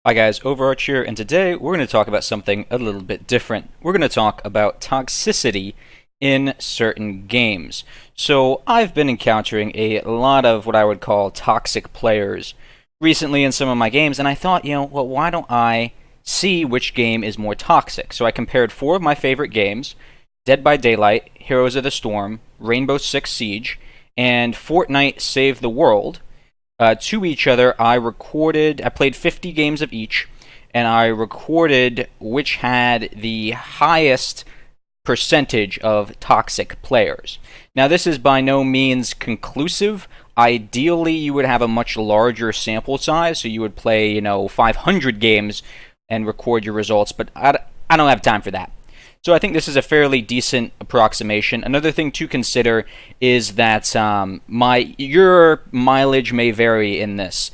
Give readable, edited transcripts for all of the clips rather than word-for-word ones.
Hi guys, Overarch here, and today we're going to talk about something a little bit different. We're going to talk about toxicity in certain games. So I've been encountering a lot of what I would call toxic players recently in some of my games, and I thought, well, why don't I see which game is more toxic? So I compared four of my favorite games, Dead by Daylight, Heroes of the Storm, rainbowsix Siege, and Fortnite Save the World, to each other. I played 50 games of each, and I recorded which had the highest percentage of toxic players. Now, this is by no means conclusive. Ideally, you would have a much larger sample size, so you would play, 500 games and record your results, but I don't have time for that. So I think this is a fairly decent approximation. Another thing to consider is that your mileage may vary in this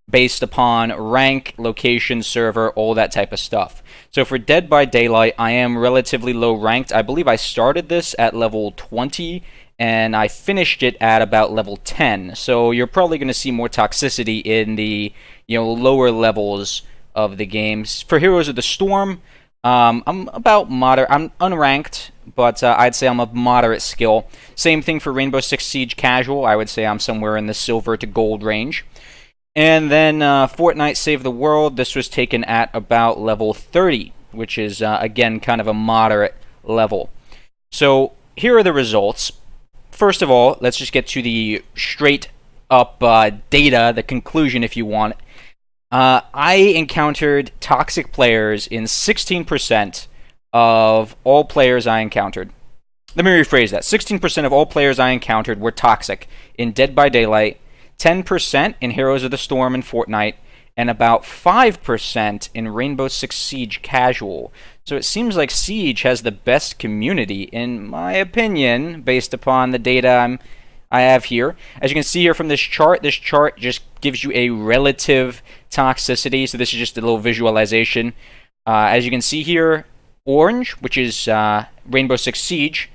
based upon rank, location, server, all that type of stuff. So for Dead by Daylight, I am relatively low ranked. I believe I started this at level 20 and I finished it at about level 10. So you're probably going to see more toxicity in the lower levels of the games. For Heroes of the Storm, I'm about moderate. I'm unranked, but I'd say I'm of moderate skill. Same thing for rainbowsix Siege Casual. I would say I'm somewhere in the silver to gold range. And then Fortnite Save the World. This was taken at about level 30, which is, again, kind of a moderate level. So here are the results. First of all, let's just get to the straight up data, the conclusion if you want. I encountered toxic players in 16% of all players I encountered. Let me rephrase that. 16% of all players I encountered were toxic in Dead by Daylight, 10% in Heroes of the Storm and Fortnite, and about 5% in rainbowsix Siege Casual. So it seems like Siege has the best community, in my opinion, based upon the data I have here. As you can see here from this chart just gives you a relative toxicity. So this is just a little visualization. As you can see here, orange, which is rainbowsix Siege,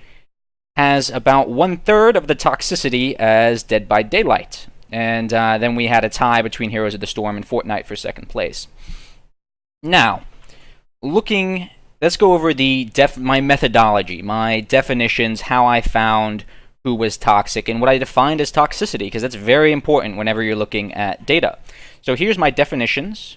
has about 1/3 of the toxicity as Dead by Daylight. And then we had a tie between Heroes of the Storm and Fortnite for second place. Now, let's go over my methodology, my definitions, how I found who was toxic, and what I defined as toxicity, because that's very important whenever you're looking at data. So here's my definitions,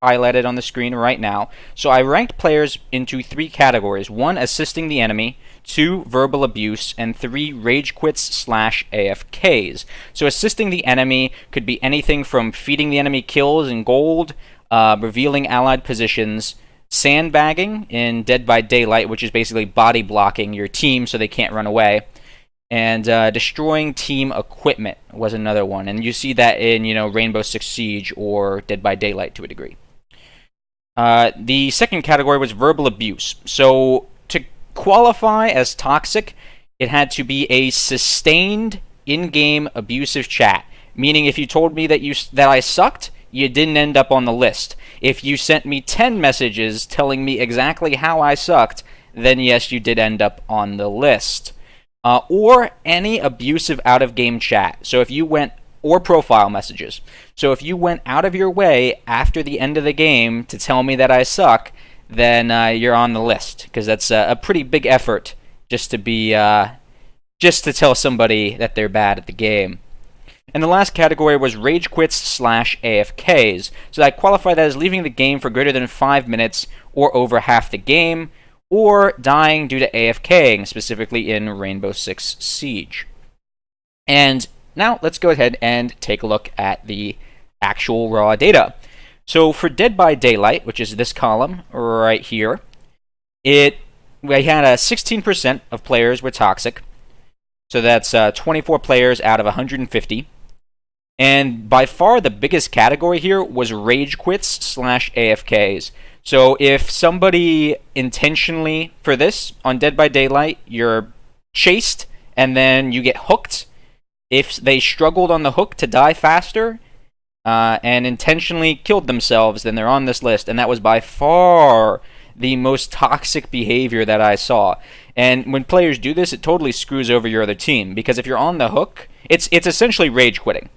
highlighted on the screen right now. So I ranked players into 3 categories. 1, assisting the enemy. 2, verbal abuse. And 3, rage quits / AFKs. So assisting the enemy could be anything from feeding the enemy kills and gold, revealing allied positions, sandbagging in Dead by Daylight, which is basically body blocking your team so they can't run away. And destroying team equipment was another one. And you see that in, rainbowsix Siege or Dead by Daylight to a degree. The second category was verbal abuse. So to qualify as toxic, it had to be a sustained in-game abusive chat. Meaning if you told me that I sucked, you didn't end up on the list. If you sent me 10 messages telling me exactly how I sucked, then yes, you did end up on the list. Or any abusive out-of-game chat. So if you went, or profile messages. So if you went out of your way after the end of the game to tell me that I suck, then you're on the list, because that's a pretty big effort just to tell somebody that they're bad at the game. And the last category was rage quits / AFKs. So I qualify that as leaving the game for greater than 5 minutes or over half the game, or dying due to AFKing, specifically in rainbowsix Siege. And now let's go ahead and take a look at the actual raw data. So for Dead by Daylight, which is this column right here, we had 16% of players were toxic. So that's 24 players out of 150. And by far the biggest category here was rage quits / AFKs. So if somebody intentionally, for this, on Dead by Daylight, you're chased and then you get hooked. If they struggled on the hook to die faster and intentionally killed themselves, then they're on this list. And that was by far the most toxic behavior that I saw. And when players do this, it totally screws over your other team. Because if you're on the hook, it's essentially rage quitting.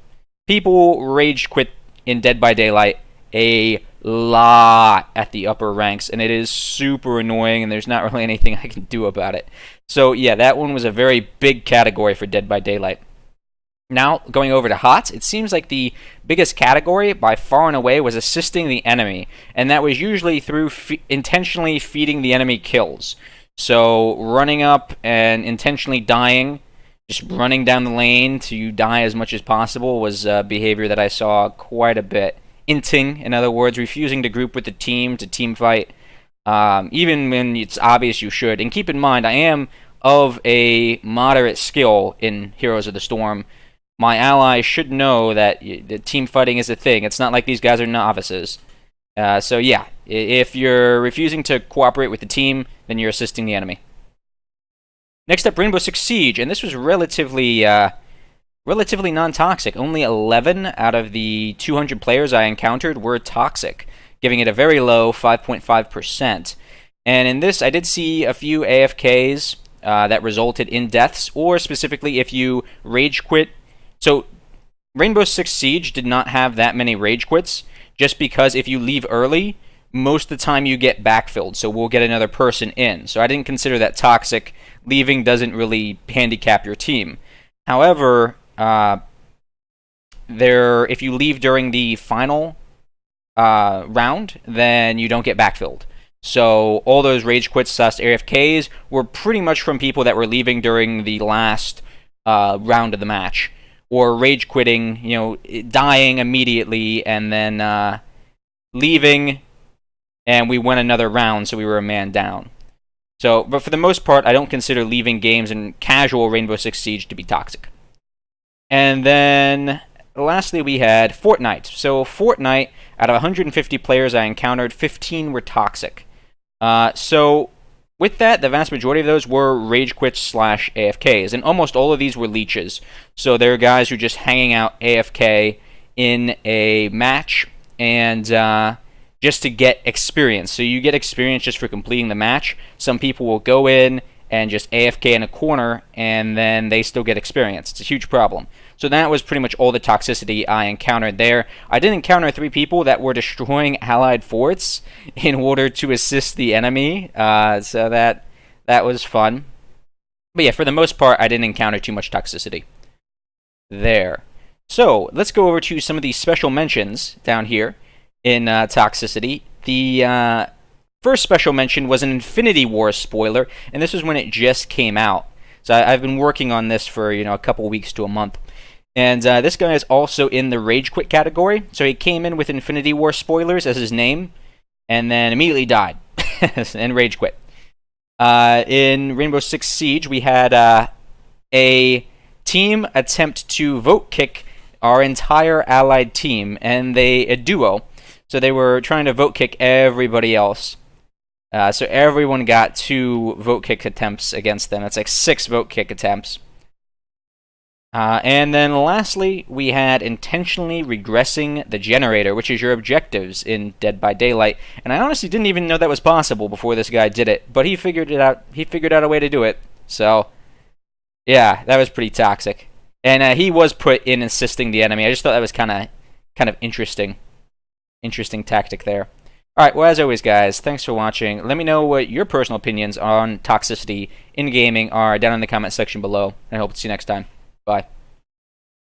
People rage quit in Dead by Daylight a lot at the upper ranks, and it is super annoying, and there's not really anything I can do about it. So yeah, that one was a very big category for Dead by Daylight. Now, going over to HOTS, it seems like the biggest category by far and away was assisting the enemy, and that was usually through intentionally feeding the enemy kills. So running up and intentionally dying, just running down the lane to die as much as possible was a behavior that I saw quite a bit. Inting, in other words, refusing to group with the team to team fight, even when it's obvious you should. And keep in mind, I am of a moderate skill in Heroes of the Storm. My allies should know that the team fighting is a thing. It's not like these guys are novices. So yeah, if you're refusing to cooperate with the team, then you're assisting the enemy. Next up, rainbowsix Seige, and this was relatively non-toxic. Only 11 out of the 200 players I encountered were toxic, giving it a very low 5.5%. And in this, I did see a few AFKs that resulted in deaths, or specifically if you rage quit. So rainbowsix Siege did not have that many rage quits, just because if you leave early, most of the time you get backfilled, so we'll get another person in. So I didn't consider that toxic. Leaving doesn't really handicap your team. However, if you leave during the final round, then you don't get backfilled. So all those rage quits / AFKs were pretty much from people that were leaving during the last round of the match, or rage quitting, dying immediately and then leaving, and we went another round, so we were a man down. So, but for the most part, I don't consider leaving games in casual rainbowsix Siege to be toxic. And then, lastly, we had Fortnite. So, Fortnite, out of 150 players I encountered, 15 were toxic. So, with that, the vast majority of those were rage quits / AFKs, and almost all of these were leeches. So, they're guys who are just hanging out AFK in a match, and just to get experience. So you get experience just for completing the match. Some people will go in and just AFK in a corner, and then they still get experience. It's a huge problem. So that was pretty much all the toxicity I encountered there. I did encounter 3 people that were destroying allied forts in order to assist the enemy, so that was fun. But yeah, for the most part, I didn't encounter too much toxicity there. So let's go over to some of these special mentions down here in toxicity. The first special mention was an Infinity War spoiler, and this was when it just came out. So I've been working on this for a couple weeks to a month. And this guy is also in the Rage Quit category. So he came in with Infinity War spoilers as his name, and then immediately died and Rage Quit. In rainbowsix Siege, we had a team attempt to vote kick our entire allied team, and a duo. So they were trying to vote kick everybody else. So everyone got 2 vote kick attempts against them. That's like 6 vote kick attempts. And then lastly, we had intentionally regressing the generator, which is your objectives in Dead by Daylight. And I honestly didn't even know that was possible before this guy did it, but he figured it out. He figured out a way to do it. So yeah, that was pretty toxic. And he was put in assisting the enemy. I just thought that was kind of interesting tactic there. Alright, well, as always, guys, thanks for watching. Let me know what your personal opinions on toxicity in gaming are down in the comment section below, and I hope to see you next time. Bye.